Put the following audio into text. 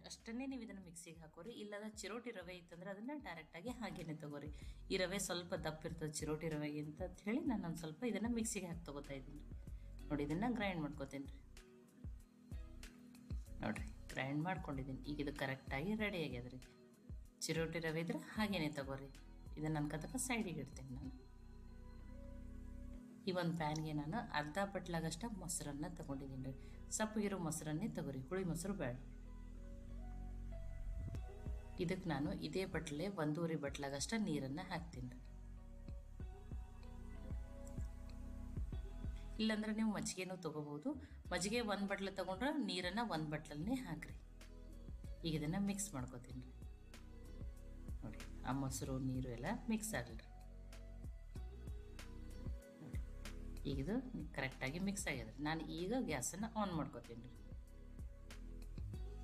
ಅಷ್ಟನ್ನೇ ನೀವು ಇದನ್ನು ಮಿಕ್ಸಿಗೆ ಹಾಕೋರಿ. ಇಲ್ಲದ ಚಿರೋಟಿ ರವೆ ಇತ್ತಂದ್ರೆ ಅದನ್ನು ಡೈರೆಕ್ಟಾಗಿ ಹಾಗೇನೆ ತಗೋರಿ. ಈ ರವೆ ಸ್ವಲ್ಪ ದಪ್ಪ ಇರ್ತದೆ ಚಿರೋಟಿ ರವೆಗೆ ಅಂತ ಹೇಳಿ ನಾನು ಒಂದು ಸ್ವಲ್ಪ ಇದನ್ನು ಮಿಕ್ಸಿಗೆ ಹಾಕಿ ತೊಗೋತಾ ಇದ್ದೀನಿ. ನೋಡಿ ಇದನ್ನು ಗ್ರೈಂಡ್ ಮಾಡ್ಕೋತೀನಿ ರೀ. ನೋಡಿರಿ ಗ್ರೈಂಡ್ ಮಾಡ್ಕೊಂಡಿದ್ದೀನಿ. ಈಗ ಇದು ಕರೆಕ್ಟಾಗಿ ರೆಡಿ ಆಗ್ಯದ ರೀ. ಚಿರೋಟಿ ರವೆ ಇದ್ರೆ ಹಾಗೇನೆ ತಗೋರಿ. ಇದನ್ನು ಅನ್ಕೋತಕ್ಕ ಸೈಡಿಗೆ ಇಡ್ತೀನಿ ನಾನು. ಈ ಒಂದು ಪ್ಯಾನ್ಗೆ ನಾನು ಅರ್ಧ ಬಟ್ಲಾಗಷ್ಟ ಮೊಸರನ್ನ ತೊಗೊಂಡಿದ್ದೀನಿ ರೀ. ಸಪ್ಪಗಿರೋ ಮೊಸರನ್ನೇ ತಗೋರಿ, ಹುಳಿ ಮೊಸರು ಬೇಡ. ಇದಕ್ಕೆ ನಾನು ಇದೇ ಬಟ್ಲೆ 1.5 ಬಟ್ಲಾಗಷ್ಟ ನೀರನ್ನು ಹಾಕ್ತೀನಿ ರೀ. ಇಲ್ಲಾಂದ್ರೆ ನೀವು ಮಜ್ಜಿಗೆನೂ ತೊಗೋಬೋದು. ಮಜ್ಜಿಗೆ 1 ಬಟ್ಲೆ ತೊಗೊಂಡ್ರೆ ನೀರನ್ನು 1 ಬಟ್ಲನ್ನೇ ಹಾಕ್ರಿ. ಈಗ ಇದನ್ನು ಮಿಕ್ಸ್ ಮಾಡ್ಕೋತೀನಿ ರೀ. ನೋಡಿ ಆ ಮೊಸರು ನೀರು ಎಲ್ಲ ಮಿಕ್ಸ್ ಆಗಲಿ ರೀ. ಈಗ ಇದು ಕರೆಕ್ಟಾಗಿ ಮಿಕ್ಸ್ ಆಗ್ಯದ. ನಾನು ಈಗ ಗ್ಯಾಸನ್ನು ಆನ್ ಮಾಡ್ಕೋತೀನಿ ರೀ.